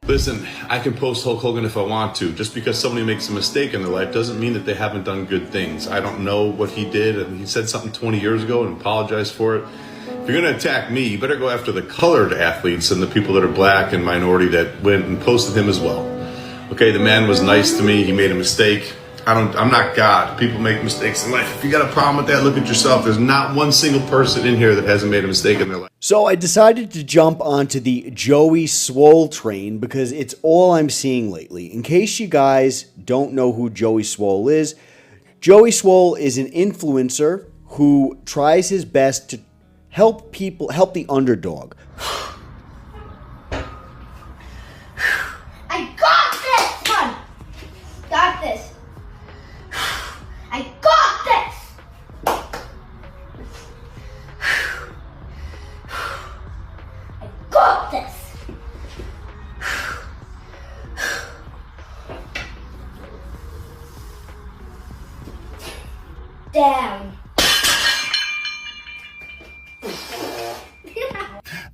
Listen, I can post Hulk Hogan if I want to. Just because somebody makes a mistake in their life doesn't mean that they haven't done good things. I don't know what he did, and he said something 20 years ago and apologized for it. If you're going to attack me, you better go after the colored athletes and the people that are black and minority that went and posted him as well. Okay, the man was nice to me. He made a mistake. I'm not God. People make mistakes in life. If you got a problem with that, look at yourself. There's not one single person in here that hasn't made a mistake in their life. So I decided to jump onto the Joey Swoll train because it's all I'm seeing lately. In case you guys don't know who Joey Swoll is, Joey Swoll is an influencer who tries his best to help people, help the underdog. I got this, son. Got this. I got this. I got this. Down.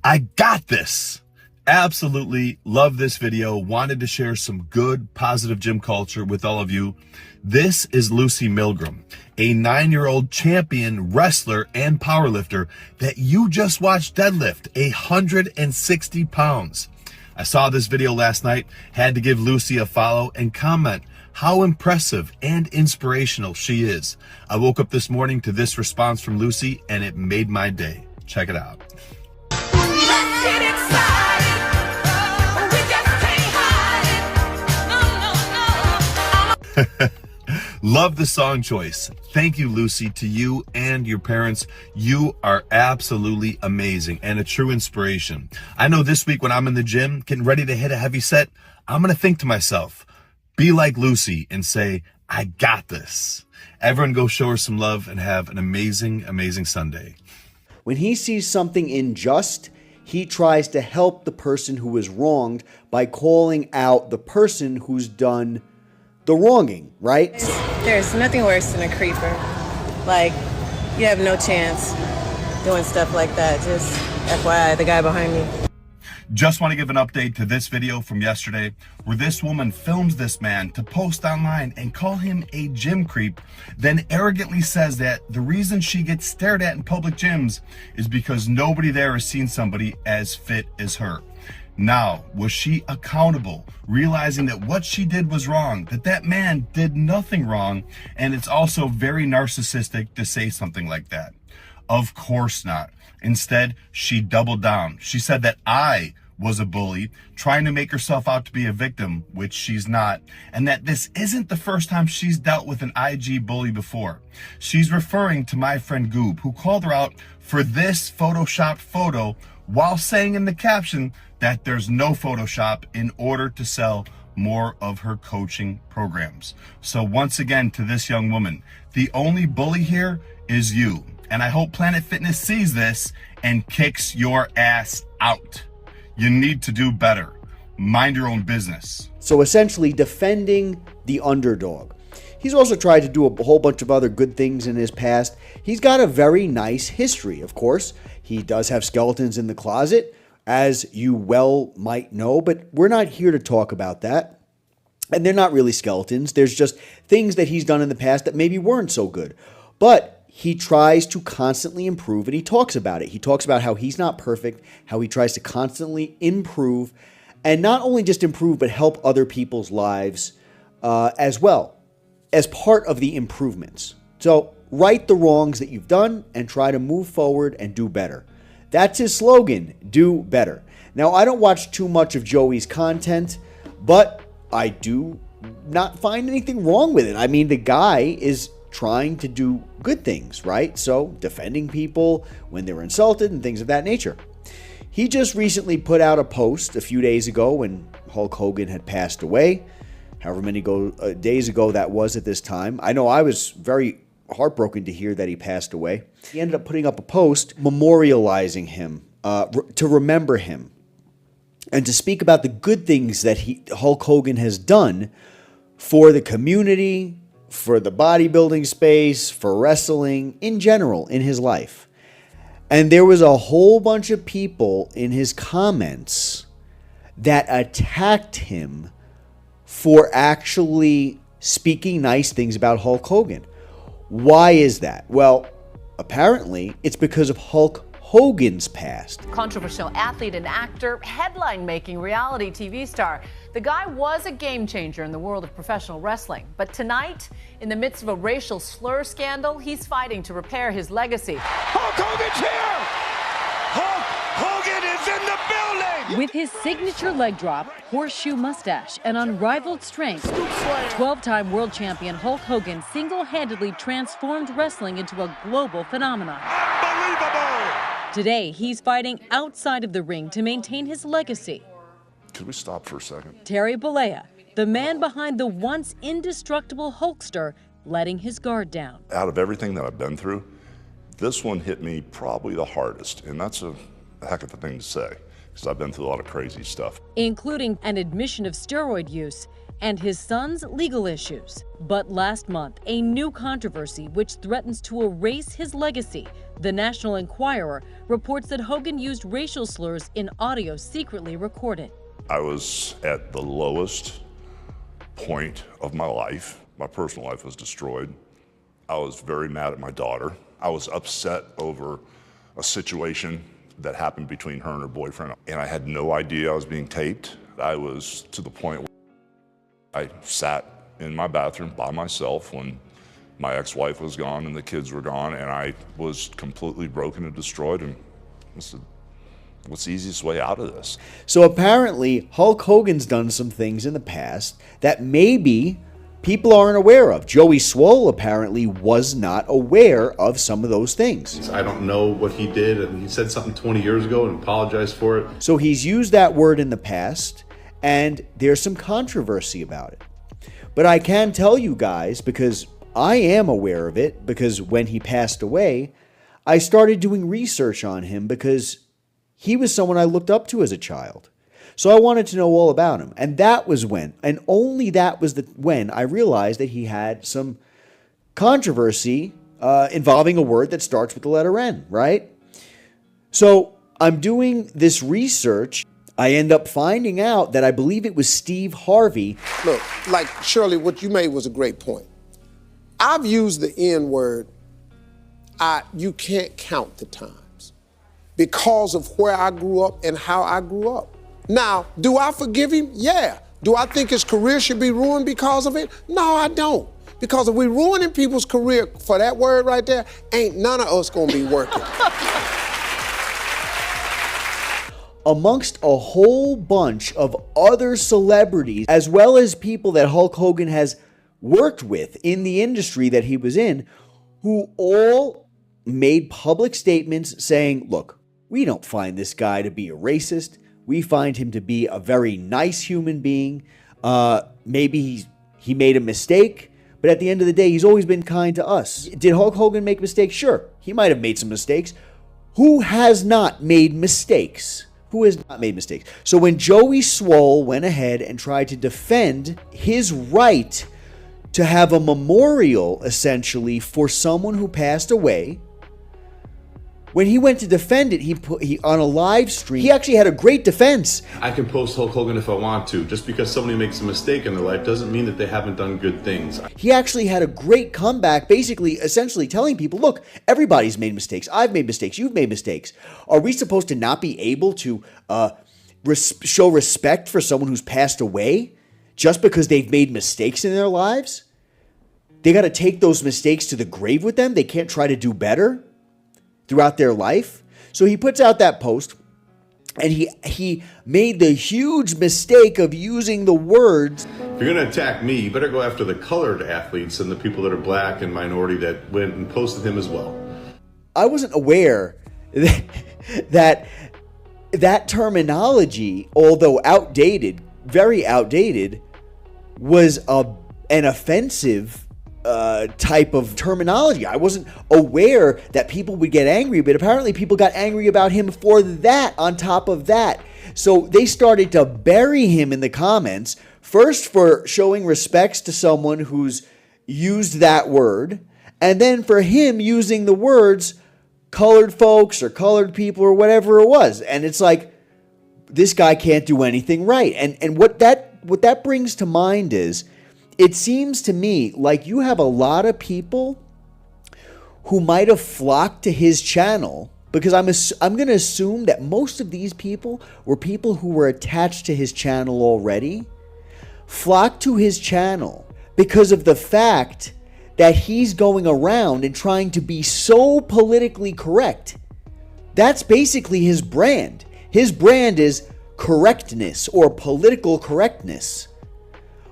I got this. Absolutely love this video. Wanted to share some good, positive gym culture with all of you. This is Lucy Milgram, a 9-year-old champion wrestler and powerlifter that you just watched deadlift 160 pounds. I saw this video last night, had to give Lucy a follow and comment how impressive and inspirational she is. I woke up this morning to this response from Lucy and it made my day. Check it out. Let's get excited. We just can't hide it. No, no, no. Love the song choice. Thank you, Lucy, to you and your parents. You are absolutely amazing and a true inspiration. I know this week when I'm in the gym getting ready to hit a heavy set, I'm going to think to myself, be like Lucy and say, I got this. Everyone go show her some love and have an amazing, amazing Sunday. When he sees something unjust, he tries to help the person who is wronged by calling out the person who's done the wronging, right? There's nothing worse than a creeper. Like, you have no chance doing stuff like that. Just FYI, the guy behind me. Just want to give an update to this video from yesterday where this woman films this man to post online and call him a gym creep, then arrogantly says that the reason she gets stared at in public gyms is because nobody there has seen somebody as fit as her. Now, was she accountable, realizing that what she did was wrong, that that man did nothing wrong, and it's also very narcissistic to say something like that? Of course not. Instead, she doubled down. She said that I was a bully, trying to make herself out to be a victim, which she's not, and that this isn't the first time she's dealt with an IG bully before. She's referring to my friend Goob, who called her out for this photoshopped photo while saying in the caption that there's no Photoshop in order to sell more of her coaching programs. So once again, to this young woman, the only bully here is you. And I hope Planet Fitness sees this and kicks your ass out. You need to do better. Mind your own business. So essentially defending the underdog. He's also tried to do a whole bunch of other good things in his past. He's got a very nice history, of course. He does have skeletons in the closet, as you well might know, but we're not here to talk about that. And they're not really skeletons. There's just things that he's done in the past that maybe weren't so good. But he tries to constantly improve, and he talks about it. He talks about how he's not perfect, how he tries to constantly improve, and not only just improve, but help other people's lives as well, as part of the improvements. So right the wrongs that you've done and try to move forward and do better. That's his slogan, do better. Now, I don't watch too much of Joey's content, but I do not find anything wrong with it. I mean, the guy is trying to do good things, right? So defending people when they're insulted and things of that nature. He just recently put out a post a few days ago when Hulk Hogan had passed away, however many days ago that was at this time. I know I was very heartbroken to hear that he passed away. He ended up putting up a post memorializing him, to remember him, and to speak about the good things that Hulk Hogan has done for the community, for the bodybuilding space, for wrestling, in general, in his life. And there was a whole bunch of people in his comments that attacked him for actually speaking nice things about Hulk Hogan. Why is that? Well, apparently it's because of Hulk Hogan's past. Controversial athlete and actor, headline-making reality TV star. The guy was a game changer in the world of professional wrestling. But tonight, in the midst of a racial slur scandal, he's fighting to repair his legacy. Hulk Hogan's here! Hulk Hogan is in the building! With his signature leg drop, horseshoe mustache, and unrivaled strength, 12-time world champion Hulk Hogan single-handedly transformed wrestling into a global phenomenon. Unbelievable! Today, he's fighting outside of the ring to maintain his legacy. Could we stop for a second? Terry Bollea, the man behind the once indestructible Hulkster, letting his guard down. Out of everything that I've been through, this one hit me probably the hardest, and that's a heck of a thing to say, because I've been through a lot of crazy stuff. Including an admission of steroid use and his son's legal issues. But last month, a new controversy which threatens to erase his legacy. The National Enquirer reports that Hogan used racial slurs in audio secretly recorded. I was at the lowest point of my life. My personal life was destroyed. I was very mad at my daughter. I was upset over a situation that happened between her and her boyfriend, and I had no idea I was being taped. I was to the point where I sat in my bathroom by myself when my ex-wife was gone and the kids were gone, and I was completely broken and destroyed, and I said, what's the easiest way out of this? So apparently, Hulk Hogan's done some things in the past that maybe people aren't aware of. Joey Swoll apparently was not aware of some of those things. I don't know what he did, and he said something 20 years ago and apologized for it. So he's used that word in the past, and there's some controversy about it. But I can tell you guys, because I am aware of it, because when he passed away, I started doing research on him because he was someone I looked up to as a child. So I wanted to know all about him. And that was when, and only that was when I realized that he had some controversy involving a word that starts with the letter N, right? So I'm doing this research. I end up finding out that I believe it was Steve Harvey. Look, like Shirley, what you made was a great point. I've used the N word, you can't count the times because of where I grew up and how I grew up. Now, do I forgive him? Yeah. Do I think his career should be ruined because of it? No, I don't. Because if we're ruining people's career for that word right there, ain't none of us gonna be working. Amongst a whole bunch of other celebrities, as well as people that Hulk Hogan has worked with in the industry that he was in, who all made public statements saying, look, we don't find this guy to be a racist. We find him to be a very nice human being. Maybe he made a mistake, but at the end of the day, he's always been kind to us. Did Hulk Hogan make mistakes? Sure, he might have made some mistakes. Who has not made mistakes? Who has not made mistakes? So when Joey Swoll went ahead and tried to defend his right to have a memorial, essentially, for someone who passed away, when he went to defend it, he on a live stream, he actually had a great defense. I can post Hulk Hogan if I want to. Just because somebody makes a mistake in their life doesn't mean that they haven't done good things. He actually had a great comeback, basically, essentially telling people, look, everybody's made mistakes. I've made mistakes. You've made mistakes. Are we supposed to not be able to show respect for someone who's passed away just because they've made mistakes in their lives? They got to take those mistakes to the grave with them? They can't try to do better throughout their life? So he puts out that post, and he made the huge mistake of using the words. If you're gonna attack me, you better go after the colored athletes and the people that are black and minority that went and posted him as well. I wasn't aware that terminology, although outdated, very outdated, was an offensive type of terminology. I wasn't aware that people would get angry, but apparently people got angry about him for that on top of that. So they started to bury him in the comments, first for showing respects to someone who's used that word, and then for him using the words colored folks or colored people or whatever it was. And it's like, this guy can't do anything right. And what that brings to mind is, it seems to me like you have a lot of people who might have flocked to his channel, because I'm going to assume that most of these people were people who were attached to his channel already, flocked to his channel because of the fact that he's going around and trying to be so politically correct. That's basically his brand. His brand is correctness or political correctness.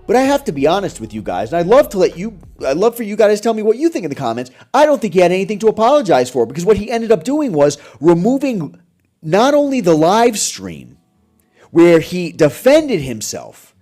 But I have to be honest with you guys, and I'd love for you guys to tell me what you think in the comments. I don't think he had anything to apologize for, because what he ended up doing was removing not only the live stream where he defended himself,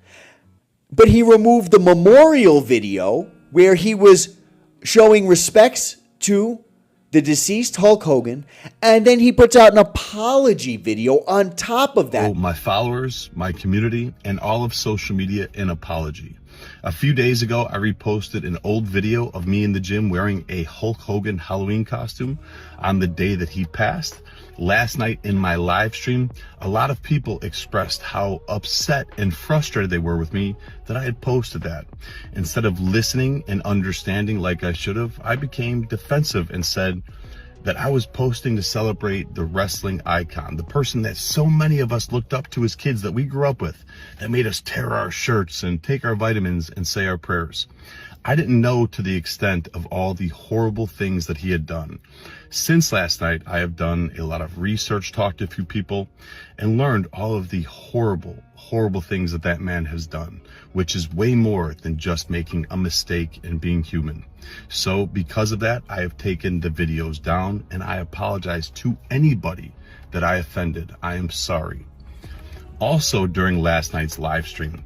but he removed the memorial video where he was showing respects to the deceased Hulk Hogan, and then he puts out an apology video on top of that. Oh, my followers, my community, and all of social media, an apology. A few days ago, I reposted an old video of me in the gym wearing a Hulk Hogan Halloween costume on the day that he passed. Last night in my live stream, a lot of people expressed how upset and frustrated they were with me that I had posted that. Instead of listening and understanding like I should have, I became defensive and said that I was posting to celebrate the wrestling icon, the person that so many of us looked up to as kids, that we grew up with, that made us tear our shirts and take our vitamins and say our prayers. I didn't know to the extent of all the horrible things that he had done. Since last night, I have done a lot of research, talked to a few people, and learned all of the horrible, horrible things that that man has done, which is way more than just making a mistake and being human. So because of that, I have taken the videos down, and I apologize to anybody that I offended. I am sorry. Also, during last night's live stream,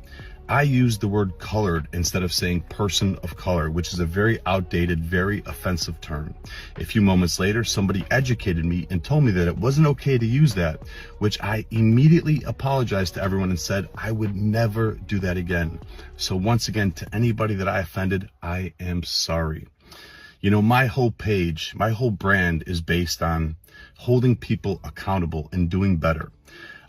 I used the word colored instead of saying person of color, which is a very outdated, very offensive term. A few moments later, somebody educated me and told me that it wasn't okay to use that, which I immediately apologized to everyone and said I would never do that again. So once again, to anybody that I offended, I am sorry. You know, my whole page, my whole brand is based on holding people accountable and doing better.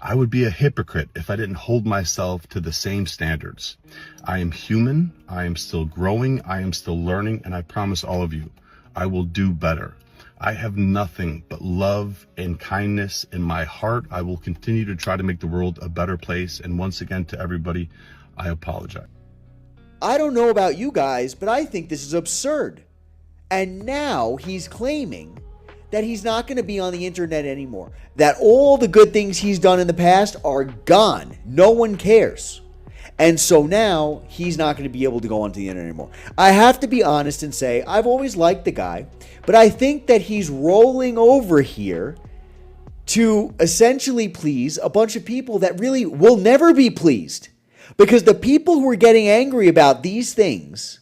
I would be a hypocrite if I didn't hold myself to the same standards. I am human, I am still growing, I am still learning, and I promise all of you, I will do better. I have nothing but love and kindness in my heart. I will continue to try to make the world a better place, and once again to everybody, I apologize. I don't know about you guys, but I think this is absurd. And now he's claiming that he's not going to be on the internet anymore, that all the good things he's done in the past are gone. No one cares. And so now he's not going to be able to go onto the internet anymore. I have to be honest and say I've always liked the guy, but I think that he's rolling over here to essentially please a bunch of people that really will never be pleased. Because the people who are getting angry about these things,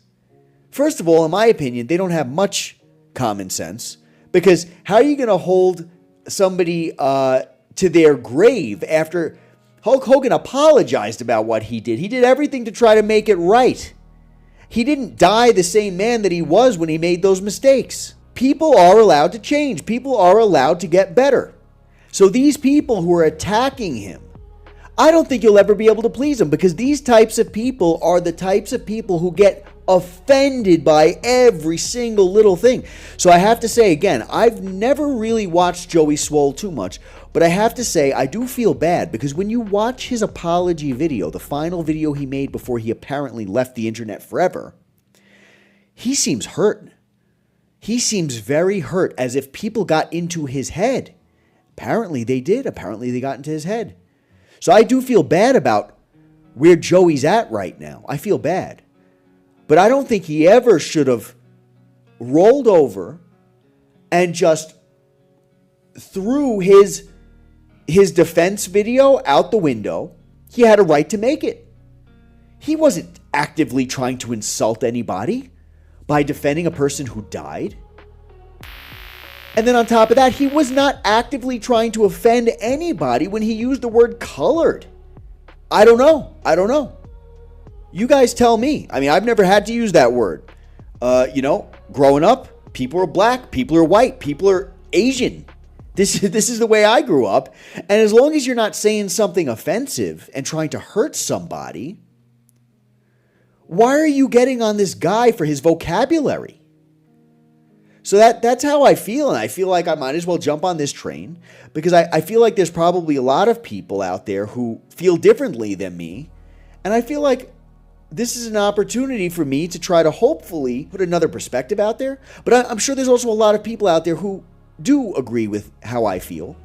first of all, in my opinion, they don't have much common sense. Because how are you going to hold somebody to their grave after Hulk Hogan apologized about what he did? He did everything to try to make it right. He didn't die the same man that he was when he made those mistakes. People are allowed to change. People are allowed to get better. So these people who are attacking him, I don't think you'll ever be able to please them, because these types of people are the types of people who get offended by every single little thing. So I have to say again, I've never really watched Joey Swoll too much, but I have to say I do feel bad, because when you watch his apology video, the final video he made before he apparently left the internet forever, he seems hurt. He seems very hurt, as if people got into his head. Apparently they did. Apparently they got into his head. So I do feel bad about where Joey's at right now. I feel bad. But I don't think he ever should have rolled over and just threw his defense video out the window. He had a right to make it. He wasn't actively trying to insult anybody by defending a person who died. And then on top of that, he was not actively trying to offend anybody when he used the word colored. I don't know. You guys tell me. I mean, I've never had to use that word. Growing up, people are black, people are white, people are Asian. This is the way I grew up. And as long as you're not saying something offensive and trying to hurt somebody, why are you getting on this guy for his vocabulary? So that's how I feel, and I feel like I might as well jump on this train because I feel like there's probably a lot of people out there who feel differently than me, and I feel like this is an opportunity for me to try to hopefully put another perspective out there. But I'm sure there's also a lot of people out there who do agree with how I feel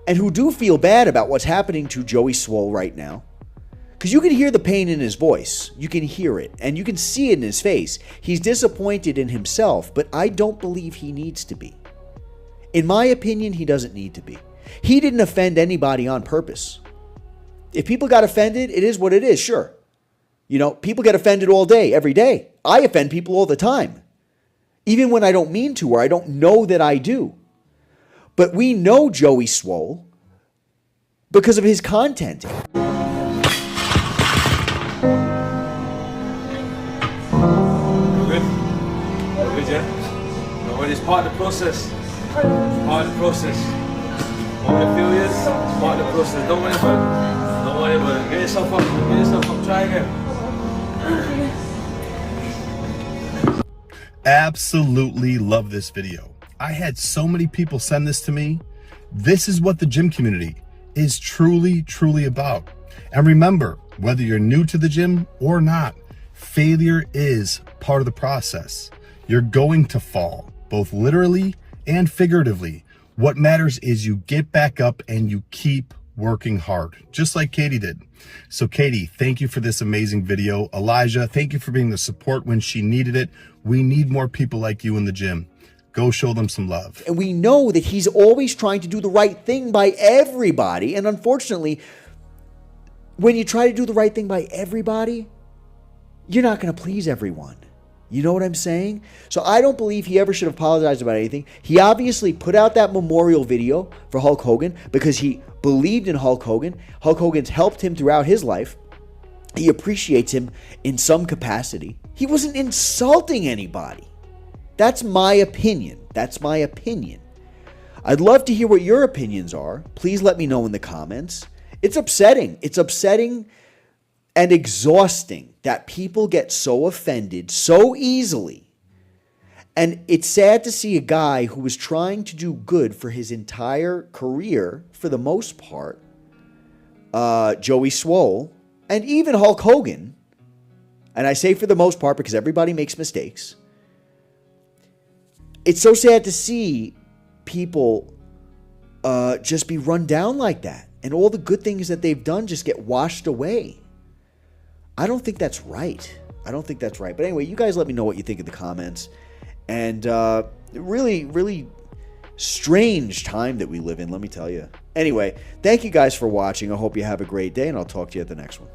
and who do feel bad about what's happening to Joey Swoll right now. Because you can hear the pain in his voice. You can hear it. And you can see it in his face. He's disappointed in himself, but I don't believe he needs to be. In my opinion, he doesn't need to be. He didn't offend anybody on purpose. If people got offended, it is what it is, sure. You know, people get offended all day, every day. I offend people all the time. Even when I don't mean to or I don't know that I do. But we know Joey Swoll because of his content. Good, yeah? No, it's part of the process. Part of the process. Over the few years, it's part of the process. Don't worry about it. Don't worry about it. Get yourself up. Get yourself up. Try again. Absolutely love this video. I had so many people send this to me. This is what the gym community is truly about. And remember, whether you're new to the gym or not, failure is part of the process. You're going to fall, both literally and figuratively. What matters is you get back up and you keep working hard, just like Katie did. So Katie, thank you for this amazing video. Elijah, thank you for being the support when she needed it. We need more people like you in the gym. Go show them some love. And we know that he's always trying to do the right thing by everybody. And unfortunately, when you try to do the right thing by everybody, you're not going to please everyone. You know what I'm saying? So I don't believe he ever should apologize about anything. He obviously put out that memorial video for Hulk Hogan because he believed in Hulk Hogan. Hulk Hogan's helped him throughout his life. He appreciates him in some capacity. He wasn't insulting anybody. That's my opinion. That's my opinion. I'd love to hear what your opinions are. Please let me know in the comments. It's upsetting. It's upsetting and exhausting that people get so offended so easily. And it's sad to see a guy who was trying to do good for his entire career, for the most part, Joey Swoll, and even Hulk Hogan, and I say for the most part because everybody makes mistakes. It's so sad to see people just be run down like that, and all the good things that they've done just get washed away. I don't think that's right. I don't think that's right. But anyway, you guys let me know what you think in the comments. And really, really strange time that we live in, let me tell you. Anyway, thank you guys for watching. I hope you have a great day, and I'll talk to you at the next one.